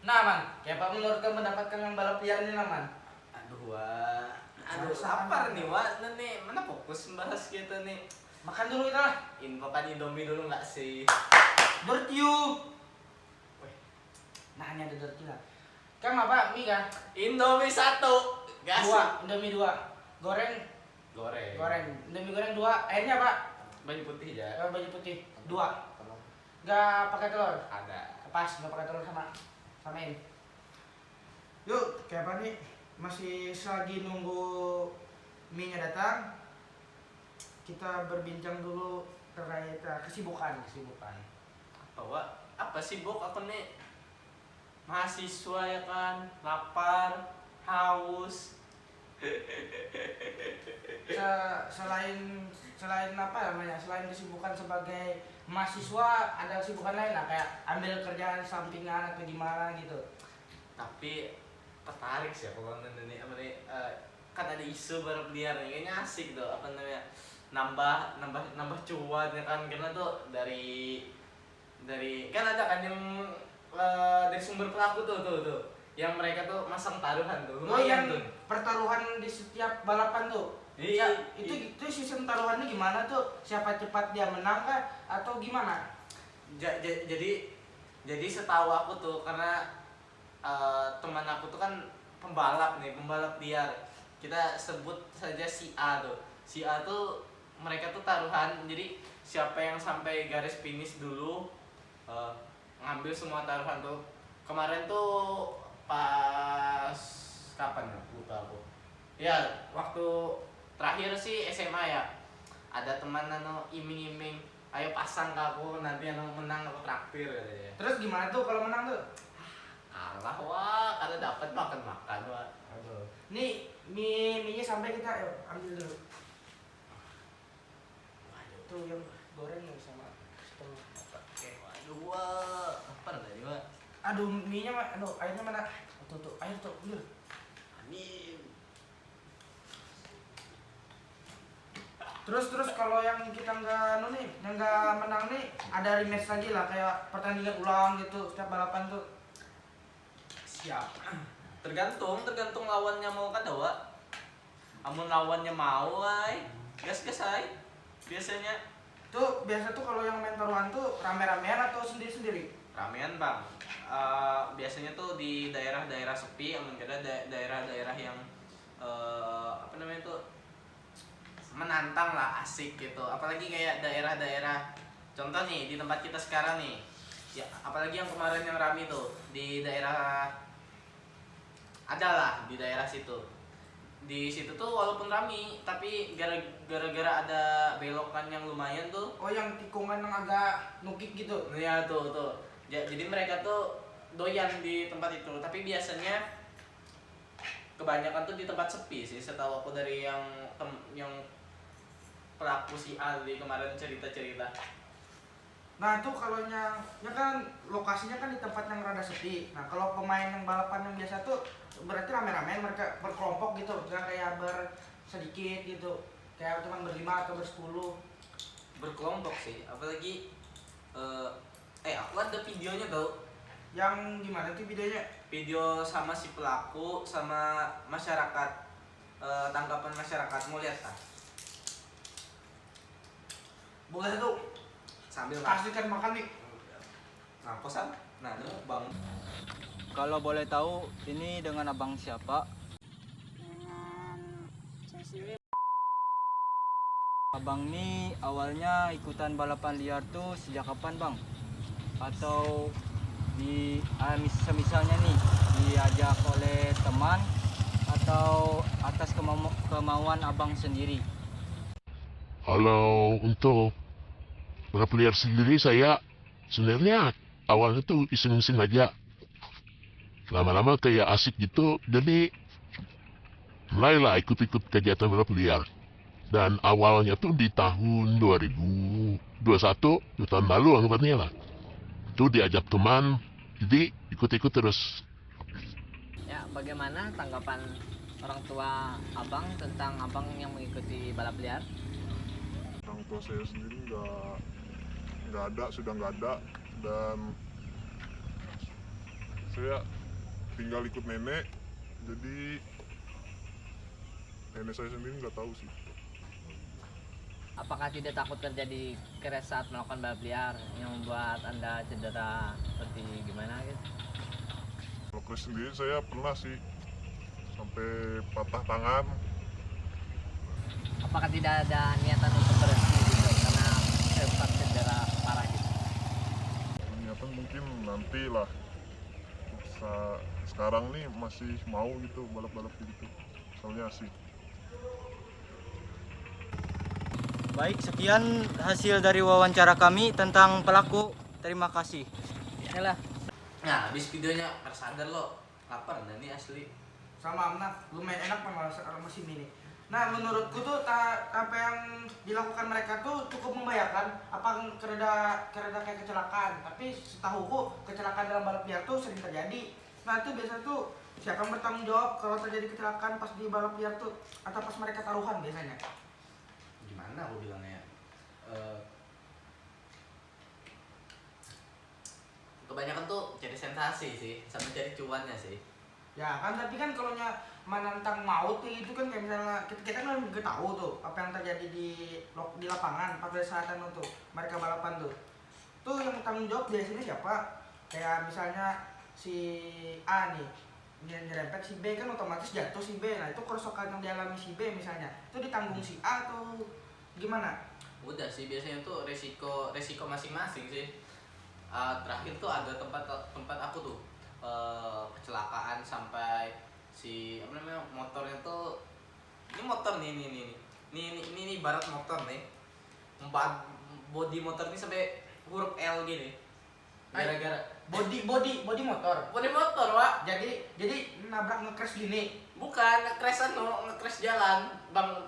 Nah man, kayak apa menurut kamu mendapatkan yang balap liar ini Man? Aduh, lapar nih Wak. Nih, mana fokus bahas kita nih. Makan dulu kita lah. Info kan Indomie dulu nggak sih? Bertiup. Weh, nah ini ada dirty lah. Kamu apa? Mie kah? Indomie satu. Gas. Dua, Indomie dua. Goreng, Goreng. Indomie goreng dua. Airnya apa? Baju putih ya. Baju putih dua. Gak pakai telur. Ada. Pas, gak pakai telur samain. Yuk, kayak apa nih? Masih selagi nunggu mie-nya datang, kita berbincang dulu terkait kesibukan. Apa Wak? Apa sibuk aku nih? Mahasiswa ya kan, lapar, haus. Selain apa namanya? Selain kesibukan sebagai mahasiswa, ada kesibukan lain lah kayak ambil kerjaan sampingan atau gimana gitu. Tapi tertarik sih aku nonton ini apa nih, kan ada isu balap liar nih, kayaknya asik tuh apa namanya, nambah cuan ya kan, karena tuh dari kan ada kan yang dari sumber pelaku tuh yang mereka tuh masang taruhan tuh. Oh yang tuh. pertaruhan di setiap balapan tuh. Iya. Itu sistem taruhannya gimana tuh? Siapa cepat dia menang kah atau gimana? Jadi setahu aku tuh, karena teman aku tuh kan pembalap liar. Kita sebut saja si A tuh. Si A tuh mereka tuh taruhan. Jadi siapa yang sampai garis finish dulu ngambil semua taruhan tuh. Kemarin tuh pas kapan ya? Lupa aku. Ya, waktu terakhir sih SMA ya. Ada teman iming-iming, ayo pasang ke aku, nanti menang aku traktir katanya. Terus gimana tuh kalau menang tuh? Kalah Wak, karena dapat makan Wak. Aduh. Nih mie-nya sampai kita ambil dulu. Waduh. Tuh yang goreng sama setengah. Oke, waduh Wak. Lapar tadi Wak. Aduh mie-nya airnya mana? Tuh air tuh ambil. Amin. Terus kalau yang kita nggak menang nih, ada rematch lagi lah kayak pertandingan ulang gitu setiap balapan tuh. Siap. Tergantung lawannya mau kan Wak. Amun lawannya mau ay, gas ay. Biasanya Biasa tuh kalau yang main taruhan tuh rame-ramean atau sendiri-sendiri? ramean Bang. Biasanya tuh di daerah-daerah sepi, amun kada daerah-daerah yang apa namanya tuh menantang lah, asik gitu. Apalagi kayak daerah-daerah, contoh nih di tempat kita sekarang nih ya, apalagi yang kemarin yang rame tuh di daerah, adalah di daerah situ. Di situ tuh walaupun rame tapi gara-gara ada belokan yang lumayan tuh. Oh yang tikungan yang agak nukik gitu? Ya tuh jadi mereka tuh doyan di tempat itu, tapi biasanya kebanyakan tuh di tempat sepi sih, setahu aku dari yang pelaku si Ali kemarin cerita. Nah itu kalau yang kan lokasinya kan di tempat yang rada sepi. Nah kalau pemain yang balapan yang biasa tuh berarti rame-rame mereka berkelompok gitu, nggak kayak bersedikit gitu, kayak cuma berlima atau bersepuluh. Berkelompok sih, apalagi aku ada videonya tau. Yang gimana tuh videonya? Video sama si pelaku sama masyarakat, tanggapan masyarakat, mau lihat tak? Boleh tuh. Sambil Kasihkan makan nih. Nah, kosan. Nah, ini Bang. Kalau boleh tahu, ini dengan abang siapa? Abang nih awalnya ikutan balapan liar tuh sejak kapan bang? Atau misalnya nih diajak oleh teman atau atas kemauan abang sendiri? Kalau untuk balap liar sendiri, saya sebenarnya awalnya tuh iseng-iseng aja. Lama-lama kayak asik gitu, jadi mulailah ikut-ikut kegiatan balap liar. Dan awalnya tuh di tahun 2021, tahun lalu anggapannya lah. Itu diajak teman, jadi ikut-ikut terus. Ya, bagaimana tanggapan orang tua abang tentang abang yang mengikuti balap liar? Orang tua saya sendiri sudah nggak ada, dan saya tinggal ikut nenek, jadi nenek saya sendiri nggak tahu sih. Apakah tidak takut terjadi crash saat melakukan balap liar yang membuat Anda cedera seperti gimana gitu? Kalau crash sendiri saya pernah sih sampai patah tangan. Apakah tidak ada niatan untuk berhenti gitu karena sempat cedera parah gitu? Niatan mungkin nanti lah. Sekarang nih masih mau gitu balap-balap gitu, soalnya asik. Baik, sekian hasil dari wawancara kami tentang pelaku. Terima kasih. Inilah Nah, habis videonya sadar lo lapar dan ini asli. Sama Amna lumayan enak sama musim ini. Nah menurutku tuh apa yang dilakukan mereka tuh cukup membahayakan. Apa kereda kayak kecelakaan, tapi setahuku kecelakaan dalam balap liar tuh sering terjadi. Nah itu biasa tuh siapa yang bertanggung jawab kalau terjadi kecelakaan pas di balap liar tuh atau pas mereka taruhan biasanya? Gimana aku bilangnya? Kebanyakan tuh cari sensasi sih, sama cari cuannya sih. Ya kan, tapi kan kalau menantang maut itu kan kayak misalnya kita kan juga tahu tuh apa yang terjadi di lapangan pada saat itu mereka balapan tuh yang tanggung jawab biasanya siapa? Kayak misalnya si A nih nyerempet si B, kan otomatis jatuh si B. Nah itu kerusakan yang dialami si B misalnya itu ditanggung si A atau gimana? Udah sih, biasanya tuh resiko masing-masing sih. Terakhir tuh ada tempat aku tuh kecelakaan sampai si apa namanya motornya tuh, ini motor nih barat motor nih, body motor ini sampai huruf L gini gara-gara body motor. Wak. Jadi nabrak nge-crash gini. Bukan nge-crash jalan,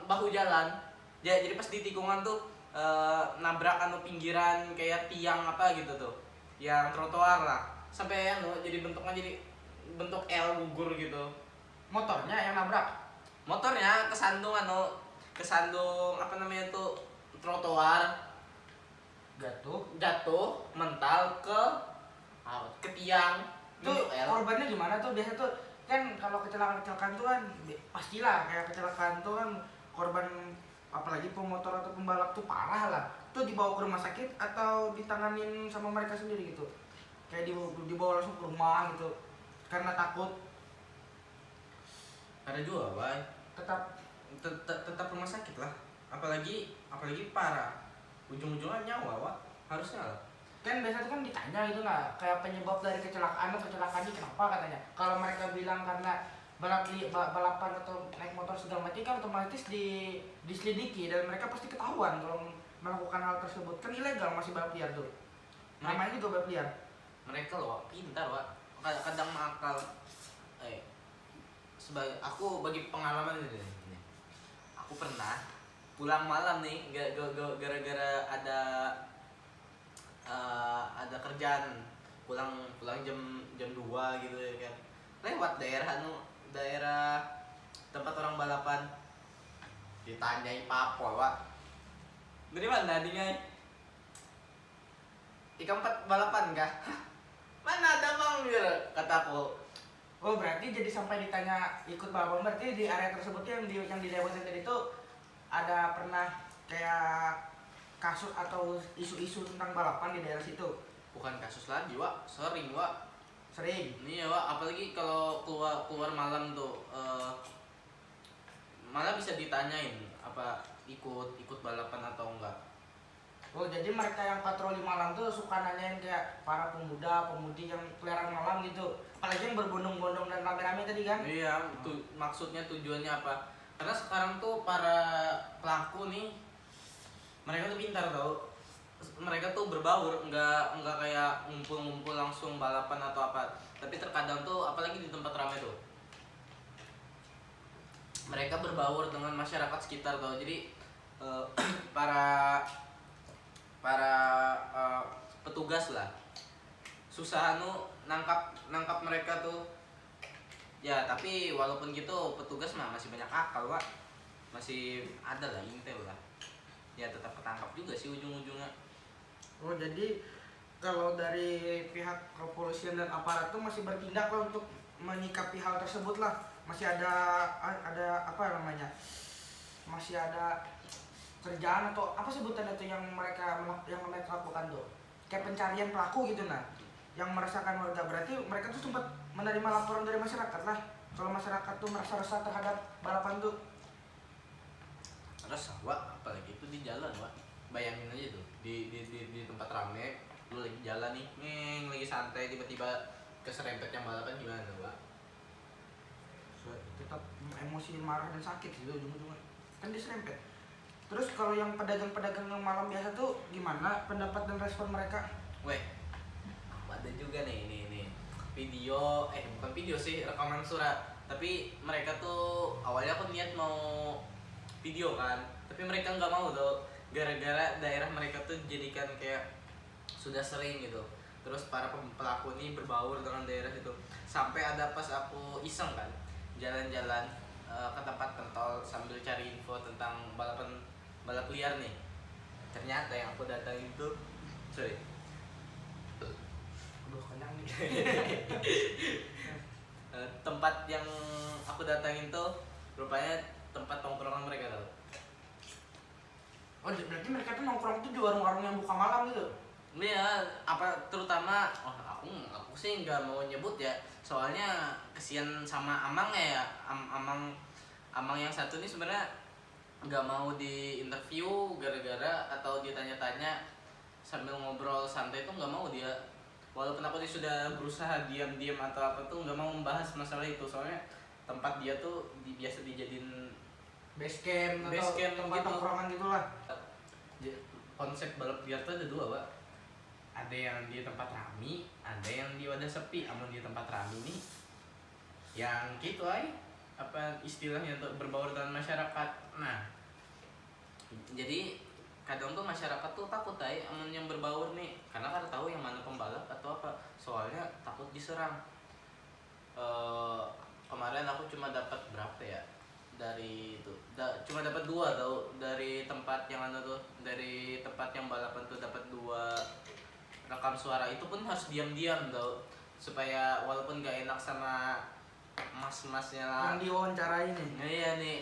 bahu jalan. Jadi pas di tikungan tuh nabrak pinggiran kayak tiang apa gitu tuh, yang trotoar lah, sampai jadi bentuknya jadi bentuk L gugur gitu. Motornya yang nabrak. Motornya kesandung apa namanya tuh trotoar, jatuh mental ke tiang Tuh bentuk L. korbannya gimana tuh? Biasa tuh kan kalau kecelakaan tuh kan pastilah kayak kecelakaan tuh kan korban, apalagi pemotor atau pembalap tuh parah lah. Tuh dibawa ke rumah sakit atau ditanganin sama mereka sendiri gitu? Kayak dibawa langsung ke rumah gitu karena takut. Ada juga, Bay. Tetap rumah sakit lah. Apalagi parah. Ujung-ujungnya nyawa, Wak. Harusnya lah. Kan biasa tuh kan ditanya gitu nggak, kayak penyebab dari kecelakaan ini kenapa katanya. Kalau mereka bilang karena balapan atau naik motor segala macam kan otomatis diselidiki dan mereka pasti ketahuan kalau melakukan hal tersebut. Kan ilegal masih balap liar tuh. Namanya juga balap liar. Mereka loh, Wak, pintar, Wak. Kadang nakal. Aku bagi pengalaman ini. Aku pernah pulang malam nih gara-gara ada kerjaan, pulang jam 2 gitu ya kan, lewat daerah tempat orang balapan, ditanyai papol, Wak, dari mana adingnya ikan 4 balapan kah? Mana ada bang, gitu kata aku. Oh berarti jadi sampai ditanya ikut balapan, berarti di area tersebut yang dilewatin tadi itu ada pernah kayak kasus atau isu-isu tentang balapan di daerah situ? Bukan kasus lagi, Wak, sering, Wak. Sering. Iya, Wak, apalagi kalau keluar malam tuh malah bisa ditanyain apa ikut balapan atau enggak. Oh jadi mereka yang patroli malam tuh suka nanyain kayak para pemudi yang keliaran malam gitu, apalagi yang berbondong-bondong dan rame-rame tadi kan? Iya, maksudnya tujuannya apa? Karena sekarang tuh para pelaku nih, mereka tuh pintar tau. Mereka tuh berbaur, nggak kayak ngumpul-ngumpul langsung balapan atau apa. Tapi terkadang tuh, apalagi di tempat ramai tuh, mereka berbaur dengan masyarakat sekitar tau. Jadi para petugas lah susah nangkap mereka tuh. Ya tapi walaupun gitu petugas masih banyak akal, Wak. Masih ada lah intel lah. Ya tetap ketangkap juga sih ujung-ujungnya. Oh jadi kalau dari pihak kepolisian dan aparat tuh masih bertindak lah untuk menyikapi hal tersebut lah. Masih ada apa namanya, masih ada kerjaan atau apa sebutannya tuh yang mereka lakukan tuh, kayak pencarian pelaku gitu. Nah, yang meresahkan warga berarti mereka tuh sempat menerima laporan dari masyarakat lah kalau masyarakat tuh merasa resah terhadap balapan tuh. Resah Wak, apalagi itu di jalan Wak. Bayangin aja tuh di tempat rame, lu lagi jalan nih, lagi santai, tiba-tiba keserempet yang balapan, gimana tuh Wak? Tetap emosi, marah dan sakit sih ujung-ujungnya, kan diserempet. Terus kalau yang pedagang-pedagang yang malam biasa tuh gimana pendapat dan respon mereka? Weh, ada juga nih video, bukan video sih, rekaman surat. Tapi mereka tuh awalnya aku niat mau video kan, tapi mereka nggak mau tuh, gara-gara daerah mereka tuh jadikan kayak sudah sering gitu. Terus para pelaku ini berbaur dengan daerah itu, sampai ada pas aku iseng kan jalan-jalan ke tempat pentol sambil cari info tentang balap liar nih. Ternyata yang aku datang itu, Aduh, kenyang nih. tempat yang aku datangin tuh rupanya tempat tongkrongan mereka tau. Oh, berarti mereka tuh nongkrong tuh di warung-warung yang buka malam gitu? Iya, apa terutama aku sih nggak mau nyebut ya, soalnya kesian sama Amangnya ya. Amang yang satu nih sebenarnya nggak mau di interview gara-gara atau ditanya-tanya sambil ngobrol santai tuh nggak mau dia. Walaupun aku sudah berusaha diam-diam atau apa tuh nggak mau membahas masalah itu, soalnya tempat dia tuh biasa dijadiin Base camp Base atau camp tempat gitu. tongkrongan gitulah. Konsep balap liar tuh ada dua, Pak. Ada yang di tempat rame, ada yang di wadah sepi. Amun di tempat rame nih yang gitu ay, apa istilahnya untuk berbaur dengan masyarakat. Nah, jadi kadang tuh masyarakat tuh takut ay amun yang berbaur nih, karena kan tahu yang mana pembalap atau apa, soalnya takut diserang. Kemarin aku cuma dapat berapa ya dari itu, cuma dapat 2 tau dari tempat yang anu tuh, dari tempat yang balapan tuh dapat 2 rekam suara. Itu pun harus diam-diam tau, supaya walaupun gak enak sama mas-masnya lah Yang diwawancara ini. nah, iya nih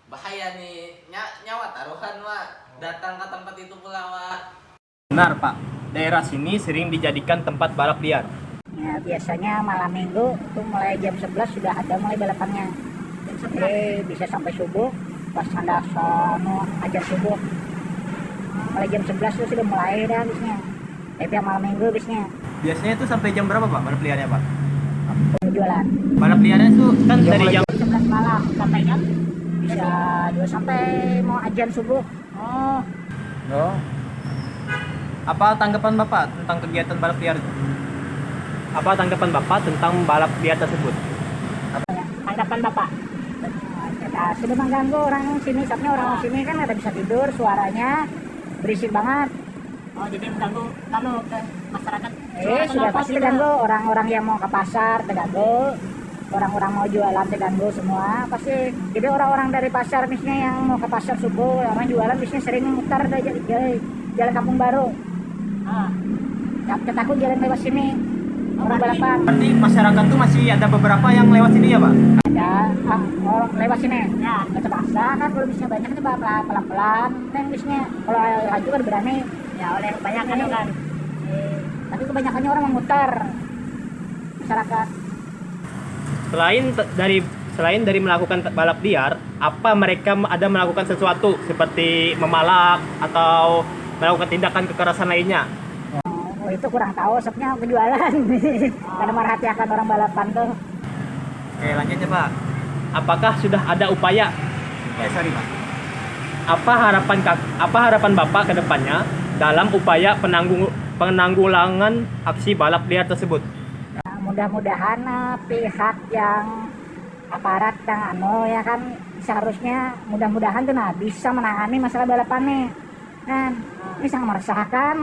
bahaya nih, nyawa taruhan Wak, datang ke tempat itu pula Wak. Benar Pak, daerah sini sering dijadikan tempat balap liar. Ya, biasanya malam minggu itu mulai jam 11 sudah ada mulai balapannya. Bisa sampai subuh, pas ada sono ajar subuh. Mulai jam 11 itu sudah mulai dah bisnya. Tapi yang malam minggu bisnya. Biasanya itu sampai jam berapa Pak balap liarnya Pak? Jualan. Balap liarnya itu kan dari jam 11 malam sampai jam bisa juga sampai mau ajan subuh. Oh. Apa tanggapan Bapak tentang kegiatan balap liar itu? Apa tanggapan Bapak tentang balap liar tersebut? Tanggapan Bapak? Sudah mengganggu orang sini, saatnya orang sini kan ada bisa tidur, suaranya berisik banget. Oh, jadi mengganggu kalau ke masyarakat. Sudah pasti terganggu, orang-orang yang mau ke pasar terganggu, orang-orang mau jualan terganggu semua pasti. Jadi orang-orang dari pasar misalnya yang mau ke pasar subuh, orang jualan biasanya sering mutar jalan Kampung Baru. Ketakut jalan lewat sini. Orang balapan. Berarti masyarakat tuh masih ada beberapa yang lewat sini ya Pak? Ada orang lewat sini. Ya, terpaksa kan kalau bisa banyak itu pelan-pelan, kan bisnya. Kalau laju kan berani. Ya, oleh kebanyakan kan. Tapi kebanyakannya orang memutar masyarakat. Selain dari melakukan balap liar, apa mereka ada melakukan sesuatu seperti memalak atau melakukan tindakan kekerasan lainnya? Oh, itu kurang tahu, sebenarnya penjualan. Karena merhatikan orang balapan tuh. Oke, lanjutnya Pak. Apakah sudah ada upaya? Pak. Apa harapan Bapak ke depannya dalam upaya penanggulangan aksi balap liar tersebut? Nah, mudah-mudahan pihak yang aparat yang ya kan seharusnya mudah-mudahan tuh bisa menangani masalah balapan nih. Kan ini sangat meresahkan.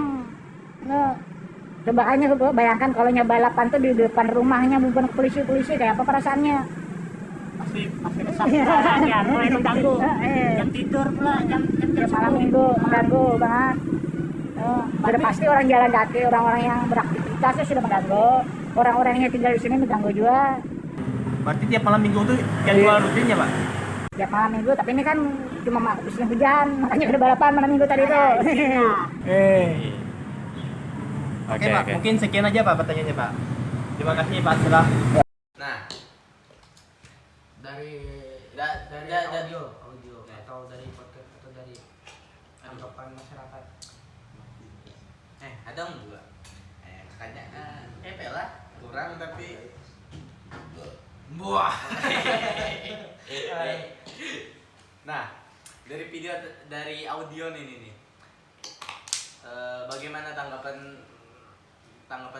Coba aja bayangkan kalau balapan tuh di depan rumahnya bukan polisi kayak apa perasaannya? Masih resah perasaannya, mulai mengganggu. Jam tidur pula, jam malam minggu mengganggu banget. Sudah pasti orang jalan kaki, orang-orang yang beraktivitas sudah mengganggu. Orang-orang yang tinggal di sini mengganggu juga. Berarti tiap malam minggu tuh jadwal rutinnya Pak? Tiap malam minggu, tapi ini kan cuma musim hujan, makanya udah balapan malam minggu tadi tuh. Oke Pak, mungkin sekian aja Pak pertanyaannya Pak. Terima kasih Pak sudah. Nah, Dari dari audio atau dari podcast atau dari tanggapan masyarakat. ada enggak? Makanya lah kurang tapi buah. Nah, dari video dari audio nih. Bagaimana tanggapan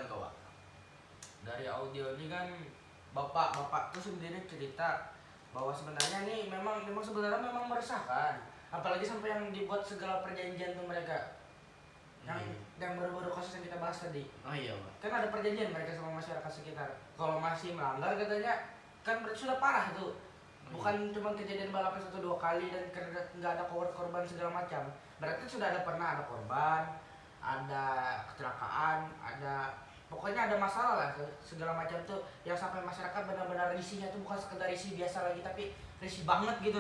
kau, Wak? Dari audio ini kan bapak tuh sendiri cerita bahwa sebenarnya nih memang sebenarnya meresahkan, apalagi sampai yang dibuat segala perjanjian tuh mereka yang baru-baru kasus yang kita bahas tadi. Oh iya, Pak. Kan ada perjanjian mereka sama masyarakat sekitar, kalau masih melanggar katanya kan berarti sudah parah tuh, bukan cuma kejadian balapan 1-2 kali dan karena nggak ada korban segala macam, berarti sudah pernah ada korban, ada kecelakaan, pokoknya ada masalah lah segala macam tuh yang sampai masyarakat benar-benar risihnya tuh bukan sekedar risih biasa lagi tapi risih banget gitu,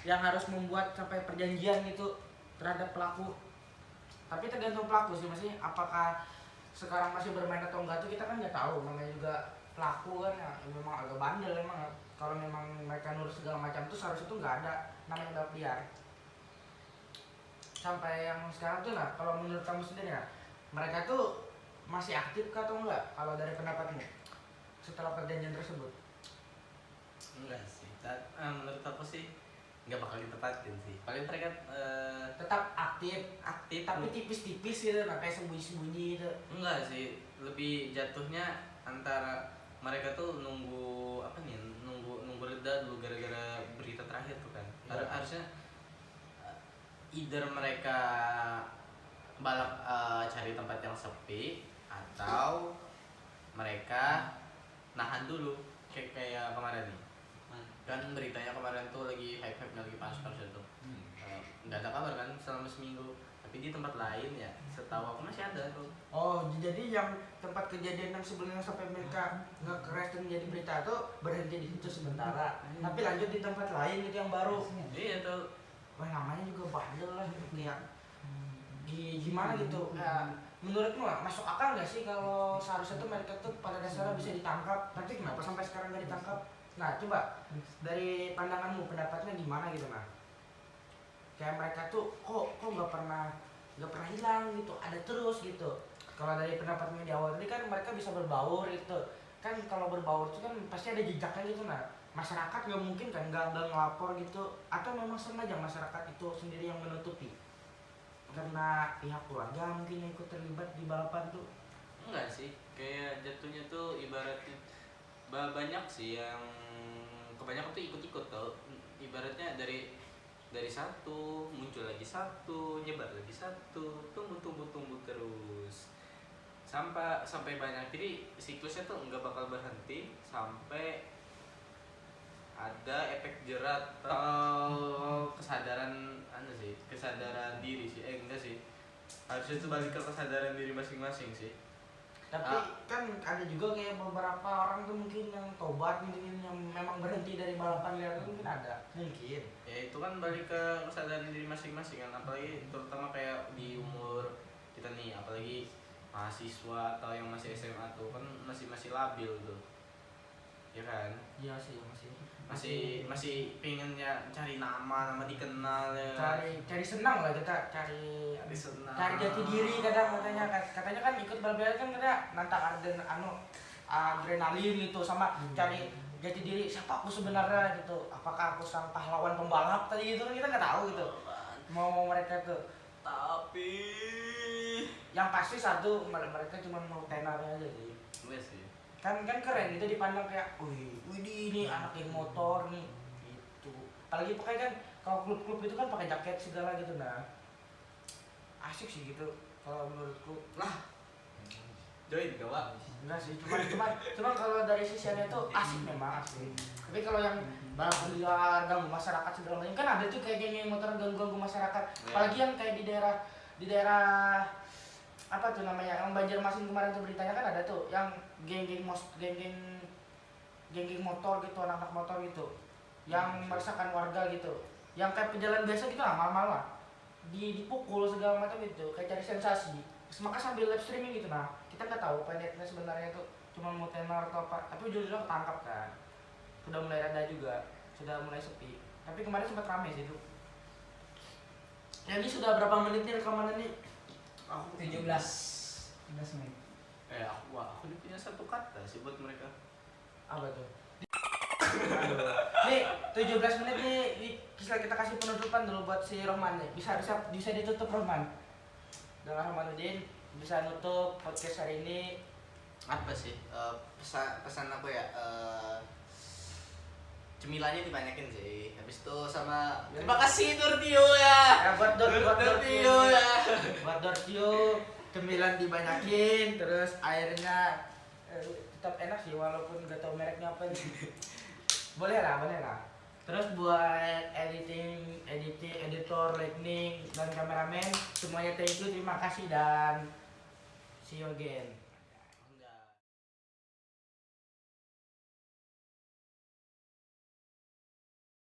yang harus membuat sampai perjanjian gitu terhadap pelaku. Tapi tergantung pelaku sih, masih apakah sekarang masih bermain atau enggak tuh kita kan nggak tahu, namanya juga pelaku kan ya, memang agak bandel emang. Kalau memang mereka nurut segala macam tuh seharusnya tuh nggak ada namanya balap liar. Sampai yang sekarang tuh kalau menurut kamu sendiri mereka tuh masih aktif kah atau enggak kalau dari pendapatmu setelah perjanjian tersebut? Enggak sih. Menurut aku sih nggak bakal ditepatin sih. Paling mereka Tetap aktif tapi tipis-tipis gitu, kayak sembunyi-sembunyi gitu. Enggak sih, lebih jatuhnya antara mereka tuh nunggu reda dulu gara-gara berita terakhir tuh kan. Harusnya either mereka balap cari tempat yang sepi atau mereka nahan dulu kayak kemarin nih. Kan beritanya kemarin tuh lagi hype-nya lagi panas-panas tuh. Nggak ada kabar kan selama seminggu. Tapi di tempat lain ya, setahu aku masih ada tuh. Oh, jadi yang tempat kejadian yang sebelumnya sampai mereka nge-crash dan jadi berita tuh berhenti di situ sementara. Tapi lanjut di tempat lain gitu yang baru. Iya tuh. Wah, namanya juga bandel lah gitu kayak gimana gitu. Ya, menurutmu masuk akal nggak sih kalau seharusnya tuh mereka tuh pada dasarnya bisa ditangkap, tapi kenapa sampai sekarang nggak ditangkap? Nah, coba dari pandanganmu pendapatnya gimana gitu kayak mereka tuh kok nggak pernah hilang gitu, ada terus gitu. Kalau dari pendapatmu di awal tadi kan mereka bisa berbaur gitu kan, kalau berbaur itu kan pasti ada jejaknya gitu. Masyarakat nggak mungkin kan nggak ngelapor gitu, atau memang sengaja masyarakat itu sendiri yang menutupi karena pihak keluarga mungkin yang ikut terlibat di balapan tuh? Enggak sih, kayak jatuhnya tuh ibaratnya banyak sih yang kebanyakan tuh ikut-ikut tau. Ibaratnya dari satu muncul lagi satu, nyebar lagi satu, tumbuh terus sampai banyak. Jadi siklusnya tuh nggak bakal berhenti sampai ada efek jerat atau kesadaran diri sih. Enggak sih, harusnya tuh balik ke kesadaran diri masing-masing sih. Tapi kan ada juga kayak beberapa orang tuh mungkin yang tobat, mungkin yang memang berhenti dari balapan liar itu mungkin ada. Mungkin. Ya itu kan balik ke kesadaran diri masing-masing kan, apalagi terutama kayak di umur kita nih, apalagi mahasiswa atau yang masih SMA tuh kan masih labil tuh. Ya kan? Iya sih, masih pengennya cari nama dikenal ya. Cari senang lah kita, cari senang. Cari jati diri katanya kan ikut balap kan kita nantang adrenalin gitu, sama cari jati diri siapa aku sebenarnya gitu. Apakah aku sang pahlawan pembalap tadi gitu kan kita nggak tahu gitu. Mau mereka tuh. Tapi yang pasti satu mereka cuma mau tenarnya aja sih. Iya sih. Kan keren gitu dipandang kayak, wih ini anak yang motor nih gitu. Apalagi pakai kan kalau klub-klub itu kan pakai jaket segala gitu asik sih gitu kalau menurutku. Lah join gak Wak? Enggak sih, cuma kalau dari sisinya itu asik, memang asik. Tapi kalau yang balap liar ganggu masyarakat segala macam kan ada tuh kayak geng motor ganggu masyarakat. Apalagi yang kayak di daerah apa tuh namanya yang Banjarmasin kemarin tuh beritanya kan ada tuh yang geng geng-geng motor gitu, anak-anak motor gitu, yang meresahkan warga gitu, yang kayak pejalan biasa gitu lah, malam-malam lah, dipukul segala macam gitu, kayak cari sensasi. Maka sambil live streaming gitu. Nah, kita nggak tahu niatnya sebenarnya itu cuma mau tenar atau apa, tapi ujung-ujungnya ketangkap kan. Sudah mulai reda juga, sudah mulai sepi. Tapi kemarin sempat ramai sih itu. Ya, ini sudah berapa menit nih rekaman ini? Aku 17 menit. aku ini punya satu kata sih buat mereka. Apa tuh? Nih 17 menit nih, bisa kita kasih penutupan dulu buat si Rohman nih. Bisa ditutup Rohman. Dengan Rohmanuddin bisa nutup podcast hari ini. Apa sih pesan aku ya? Cemilannya dibanyakin sih. Habis itu sama terima kasih Dortio ya. Ya buat Dortio ya. Buat Dortio cemilan dibanyakin, terus airnya tetap enak sih walaupun gak tau mereknya apa nih. Boleh lah. Terus buat editor, lightning dan kameramen semuanya thank you, terima kasih dan see you again.